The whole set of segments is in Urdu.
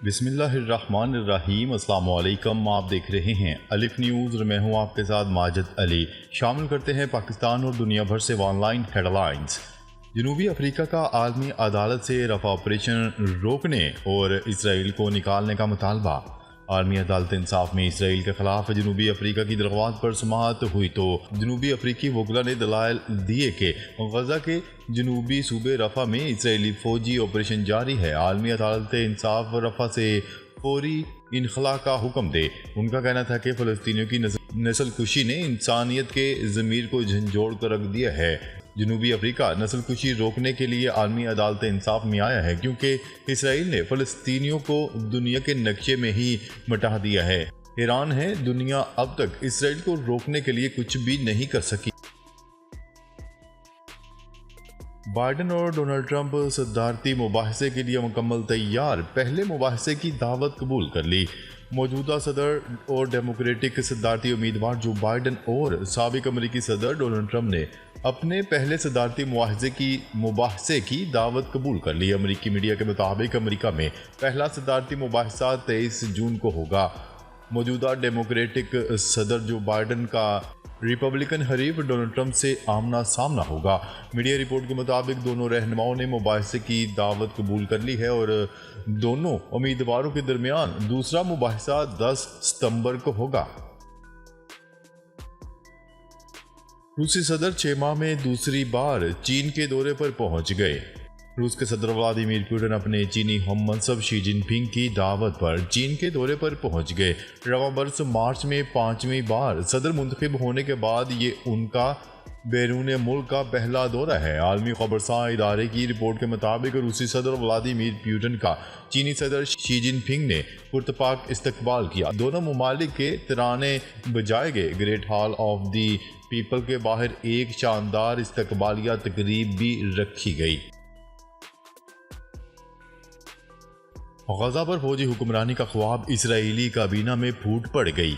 بسم اللہ الرحمن الرحیم۔ السلام علیکم، آپ دیکھ رہے ہیں الف نیوز اور میں ہوں آپ کے ساتھ ماجد علی۔ شامل کرتے ہیں پاکستان اور دنیا بھر سے آن لائن ہیڈ لائنز۔ جنوبی افریقہ کا عالمی عدالت سے رفع آپریشن روکنے اور اسرائیل کو نکالنے کا مطالبہ۔ عالمی عدالت انصاف میں اسرائیل کے خلاف جنوبی افریقہ کی درخواست پر سماعت ہوئی تو جنوبی افریقی وکلا نے دلائل دیے کہ غزہ کے جنوبی صوبے رفح میں اسرائیلی فوجی آپریشن جاری ہے۔ عالمی عدالت انصاف رفح سے فوری انخلاء کا حکم دے۔ ان کا کہنا تھا کہ فلسطینیوں کی نسل کشی نے انسانیت کے ضمیر کو جھنجھوڑ کر رکھ دیا ہے۔ جنوبی افریقہ نسل کشی روکنے کے لیے عالمی عدالت انصاف میں آیا ہے کیونکہ اسرائیل نے فلسطینیوں کو دنیا کے نقشے میں ہی مٹا دیا ہے۔ حیران ہے دنیا اب تک اسرائیل کو روکنے کے لیے کچھ بھی نہیں کر سکی۔ بائیڈن اور ڈونلڈ ٹرمپ صدارتی مباحثے کے لیے مکمل تیار، پہلے مباحثے کی دعوت قبول کر لی۔ موجودہ صدر اور ڈیموکریٹک صدارتی امیدوار جو بائیڈن اور سابق امریکی صدر ڈونلڈ ٹرمپ نے اپنے پہلے صدارتی مباحثے کی دعوت قبول کر لی۔ امریکی میڈیا کے مطابق امریکہ میں پہلا صدارتی مباحثہ 23 جون کو ہوگا۔ موجودہ ڈیموکریٹک صدر جو بائیڈن کا ریپبلکن حریف ڈونلڈ ٹرمپ سے آمنا سامنا ہوگا۔ میڈیا رپورٹ کے مطابق دونوں رہنماؤں نے مباحثے کی دعوت قبول کر لی ہے اور دونوں امیدواروں کے درمیان دوسرا مباحثہ 10 ستمبر کو ہوگا۔ روسی صدر 6 ماہ میں دوسری بار چین کے دورے پر پہنچ گئے۔ روس کے صدر ولادیمیر پوٹن اپنے چینی ہم منصب شی جن پنگ کی دعوت پر چین کے دورے پر پہنچ گئے۔ رواں برس مارچ میں 5ویں بار صدر منتخب ہونے کے بعد یہ ان کا بیرون ملک کا پہلا دورہ ہے۔ عالمی خبرساں ادارے کی رپورٹ کے مطابق روسی صدر ولادیمیر پوٹن کا چینی صدر شی جن پنگ نے پرتپاک استقبال کیا۔ دونوں ممالک کے ترانے بجائے گئے۔ Great hall of the people کے باہر ایک شاندار استقبالیہ تقریب بھی رکھی گئی۔ غزہ پر فوجی حکمرانی کا خواب اسرائیلی کابینہ میں پھوٹ پڑ گئی۔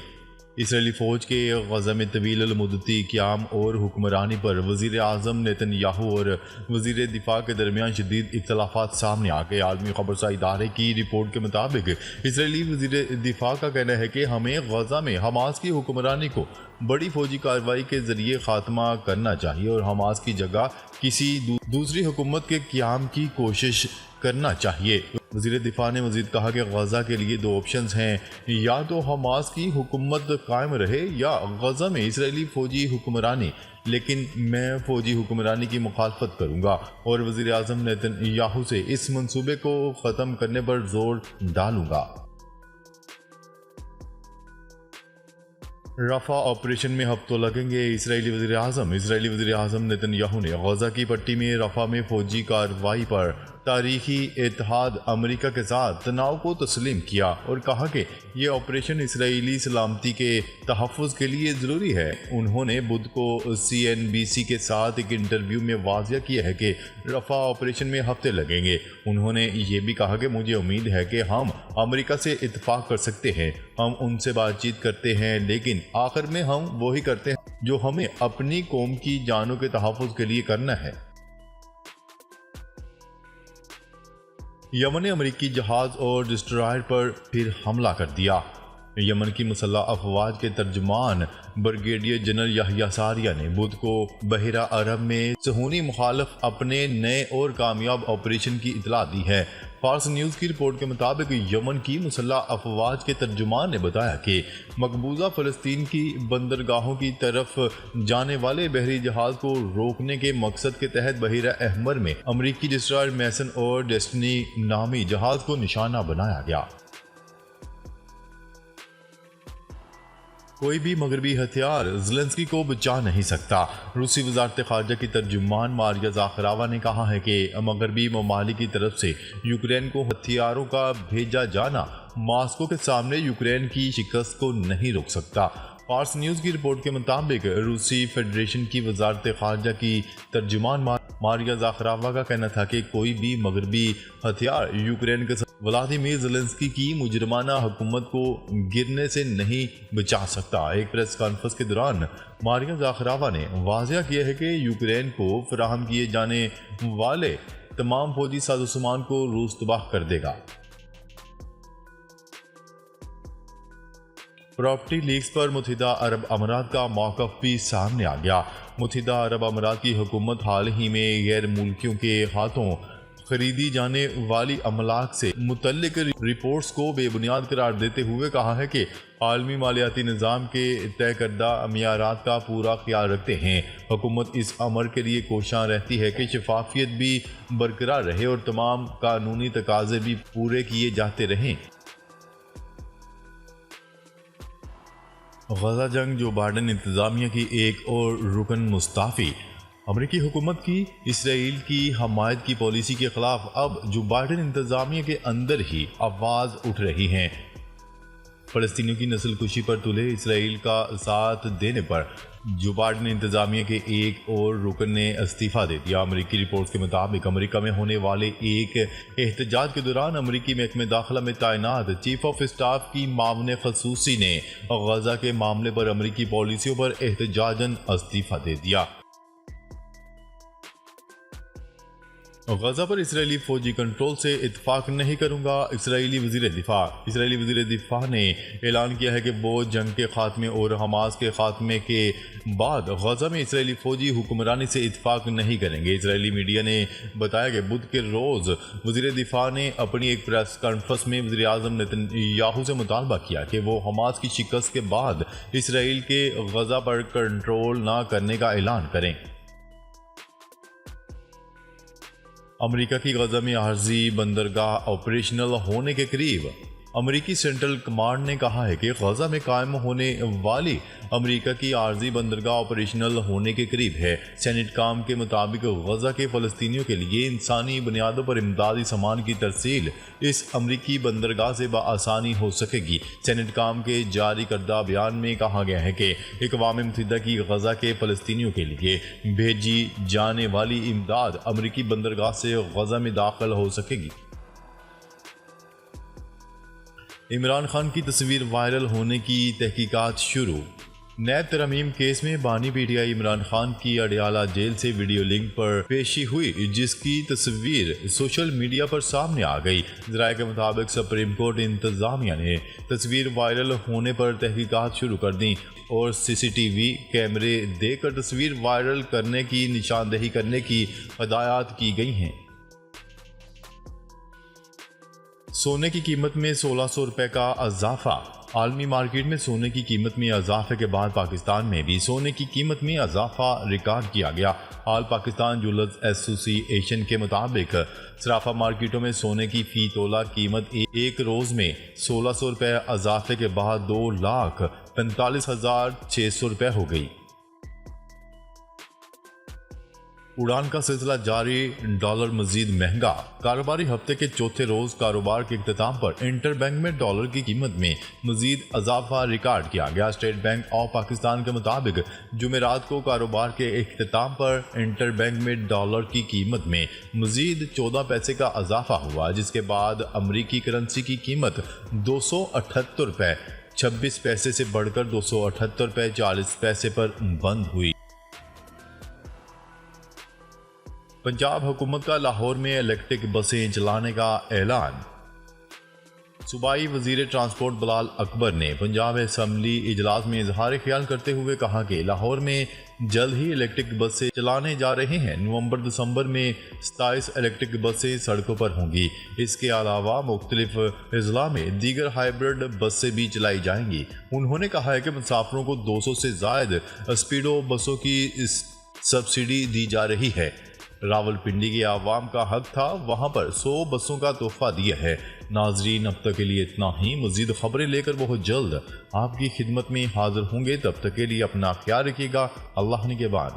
اسرائیلی فوج کے غزہ میں طویل المدتی قیام اور حکمرانی پر وزیر اعظم نیتن یاہو اور وزیر دفاع کے درمیان شدید اختلافات سامنے آ گئے۔ عالمی خبرساں ادارے کی رپورٹ کے مطابق اسرائیلی وزیر دفاع کا کہنا ہے کہ ہمیں غزہ میں حماس کی حکمرانی کو بڑی فوجی کارروائی کے ذریعے خاتمہ کرنا چاہیے اور حماس کی جگہ کسی دوسری حکومت کے قیام کی کوشش کرنا چاہیے۔ وزیر دفاع نے مزید کہا کہ غزہ کے لیے 2 آپشنز ہیں، یا تو حماس کی حکومت قائم رہے یا غزہ میں اسرائیلی فوجی حکمرانی، لیکن میں فوجی حکمرانی کی مخالفت کروں گا اور وزیر اعظم نیتن یاہو سے اس منصوبے کو ختم کرنے پر زور ڈالوں گا۔ رفح آپریشن میں ہفتوں لگیں گے۔ اسرائیلی وزیر اعظم نیتن یاہو نے غزہ کی پٹی میں رفح میں فوجی کارروائی پر تاریخی اتحاد امریکہ کے ساتھ تناؤ کو تسلیم کیا اور کہا کہ یہ آپریشن اسرائیلی سلامتی کے تحفظ کے لیے ضروری ہے۔ انہوں نے بدھ کو CNBC کے ساتھ ایک انٹرویو میں واضح کیا ہے کہ رفح آپریشن میں ہفتے لگیں گے۔ انہوں نے یہ بھی کہا کہ مجھے امید ہے کہ ہم امریکہ سے اتفاق کر سکتے ہیں، ہم ان سے بات چیت کرتے ہیں، لیکن آخر میں ہم وہی کرتے ہیں جو ہمیں اپنی قوم کی جانوں کے تحفظ کے لیے کرنا ہے۔ یمن نے امریکی جہاز اور ڈسٹرائر پر پھر حملہ کر دیا۔ یمن کی مسلح افواج کے ترجمان بریگیڈیئر جنرل یحییٰ ساریہ نے بدھ کو بحیرہ عرب میں صہیونی مخالف اپنے نئے اور کامیاب آپریشن کی اطلاع دی ہے۔ فارس نیوز کی رپورٹ کے مطابق یمن کی مسلح افواج کے ترجمان نے بتایا کہ مقبوضہ فلسطین کی بندرگاہوں کی طرف جانے والے بحری جہاز کو روکنے کے مقصد کے تحت بحیرہ احمر میں امریکی ڈسٹرائر میسن اور ڈیسٹنی نامی جہاز کو نشانہ بنایا گیا۔ کوئی بھی مغربی ہتھیار زیلنسکی کو بچا نہیں سکتا۔ روسی وزارت خارجہ کی ترجمان ماریا زاخراوا نے کہا ہے کہ مغربی ممالک کی طرف سے یوکرین کو ہتھیاروں کا بھیجا جانا ماسکو کے سامنے یوکرین کی شکست کو نہیں روک سکتا۔ فارس نیوز کی رپورٹ کے مطابق روسی فیڈریشن کی وزارت خارجہ کی ترجمان ماریا زاخراوا کا کہنا تھا کہ کوئی بھی مغربی ہتھیار یوکرین کے ولادیمیر زیلنسکی کی مجرمانہ حکومت کو گرنے سے نہیں بچا سکتا۔ ایک پریس کانفرنس کے دوران ماریا زاخراوا نے واضح کیا ہے کہ یوکرین کو فراہم کیے جانے والے تمام فوجی سازوسامان کو روس تباہ کر دے گا۔ پراپرٹی لیکس پر متحدہ عرب امارات کا موقف بھی سامنے آ گیا۔ متحدہ عرب امارات کی حکومت حال ہی میں غیر ملکیوں کے ہاتھوں خریدی جانے والی املاک سے متعلق رپورٹس کو بے بنیاد قرار دیتے ہوئے کہا ہے کہ عالمی مالیاتی نظام کے طے کردہ معیارات کا پورا خیال رکھتے ہیں۔ حکومت اس امر کے لیے کوشاں رہتی ہے کہ شفافیت بھی برقرار رہے اور تمام قانونی تقاضے بھی پورے کیے جاتے رہیں۔ غزہ جنگ، جو بائیڈن انتظامیہ کی ایک اور رکن مستعفی۔ امریکی حکومت کی اسرائیل کی حمایت کی پالیسی کے خلاف اب جو بائیڈن انتظامیہ کے اندر ہی آواز اٹھ رہی ہیں۔ فلسطینیوں کی نسل کشی پر تلے اسرائیل کا ساتھ دینے پر جو بائیڈن انتظامیہ کے ایک اور رکن نے استعفیٰ دے دیا۔ امریکی رپورٹس کے مطابق امریکہ میں ہونے والے ایک احتجاج کے دوران امریکی محکمہ داخلہ میں تعینات چیف آف اسٹاف کی معاون خصوصی نے غزہ کے معاملے پر امریکی پالیسیوں پر احتجاجاً استعفیٰ دے دیا۔ غزہ پر اسرائیلی فوجی کنٹرول سے اتفاق نہیں کروں گا، اسرائیلی وزیر دفاع نے اعلان کیا ہے کہ وہ جنگ کے خاتمے اور حماس کے خاتمے کے بعد غزہ میں اسرائیلی فوجی حکمرانی سے اتفاق نہیں کریں گے۔ اسرائیلی میڈیا نے بتایا کہ بدھ کے روز وزیر دفاع نے اپنی ایک پریس کانفرنس میں وزیر اعظم نیتن یاہو سے مطالبہ کیا کہ وہ حماس کی شکست کے بعد اسرائیل کے غزہ پر کنٹرول نہ کرنے کا اعلان کریں۔ امریکہ کی غزہ میں عارضی بندرگاہ آپریشنل ہونے کے قریب۔ امریکی سینٹرل کمانڈ نے کہا ہے کہ غزہ میں قائم ہونے والی امریکہ کی عارضی بندرگاہ آپریشنل ہونے کے قریب ہے۔ سینٹ کام کے مطابق غزہ کے فلسطینیوں کے لیے انسانی بنیادوں پر امدادی سامان کی ترسیل اس امریکی بندرگاہ سے بآسانی ہو سکے گی۔ سینٹ کام کے جاری کردہ بیان میں کہا گیا ہے کہ اقوام متحدہ کی غزہ کے فلسطینیوں کے لیے بھیجی جانے والی امداد امریکی بندرگاہ سے غزہ میں داخل ہو سکے گی۔ عمران خان کی تصویر وائرل ہونے کی تحقیقات شروع۔ نیب ترمیم کیس میں بانی P T I Imran Khan کی اڈیالہ جیل سے ویڈیو لنک پر پیشی ہوئی، جس کی تصویر سوشل میڈیا پر سامنے آ گئی۔ ذرائع کے مطابق سپریم کورٹ انتظامیہ نے تصویر وائرل ہونے پر تحقیقات شروع کر دیں اور سی سی ٹی وی کیمرے دے کر تصویر وائرل کرنے کی نشاندہی کرنے کی ہدایات کی گئی ہیں۔ سونے کی قیمت میں 1600 روپے کا اضافہ۔ عالمی مارکیٹ میں سونے کی قیمت میں اضافے کے بعد پاکستان میں بھی سونے کی قیمت میں اضافہ ریکارڈ کیا گیا۔ آل پاکستان جولرز ایسوسی ایشن کے مطابق صرافہ مارکیٹوں میں سونے کی فی تولہ قیمت ایک روز میں 1600 روپے اضافے کے بعد 2,45,600 روپے ہو گئی۔ اڑان کا سلسلہ جاری، ڈالر مزید مہنگا۔ کاروباری ہفتے کے چوتھے روز کاروبار کے اختتام پر انٹر بینک میں ڈالر کی قیمت میں مزید اضافہ ریکارڈ کیا گیا۔ اسٹیٹ بینک آف پاکستان کے مطابق جمعرات کو کاروبار کے اختتام پر انٹر بینک میں ڈالر کی قیمت میں مزید 14 پیسے کا اضافہ ہوا، جس کے بعد امریکی کرنسی کی قیمت 278 روپے 26 پیسے سے بڑھ کر 278 روپے 40 پیسے پر بند ہوئی۔ پنجاب حکومت کا لاہور میں الیکٹرک بسیں چلانے کا اعلان۔ صوبائی وزیر ٹرانسپورٹ بلال اکبر نے پنجاب اسمبلی اجلاس میں اظہار خیال کرتے ہوئے کہا کہ لاہور میں جلد ہی الیکٹرک بسیں چلانے جا رہے ہیں۔ نومبر دسمبر میں 27 الیکٹرک بسیں سڑکوں پر ہوں گی۔ اس کے علاوہ مختلف اضلاع میں دیگر ہائیبرڈ بسیں بھی چلائی جائیں گی۔ انہوں نے کہا ہے کہ مسافروں کو 200 سے زائد اسپیڈو بسوں کی سبسڈی دی جا رہی ہے۔ راولپنڈی کے عوام کا حق تھا، وہاں پر 100 بسوں کا تحفہ دیا ہے۔ ناظرین، اب تک کے لیے اتنا ہی۔ مزید خبریں لے کر بہت جلد آپ کی خدمت میں حاضر ہوں گے۔ تب تک کے لیے اپنا خیال رکھیے گا۔ اللہ نگہبان۔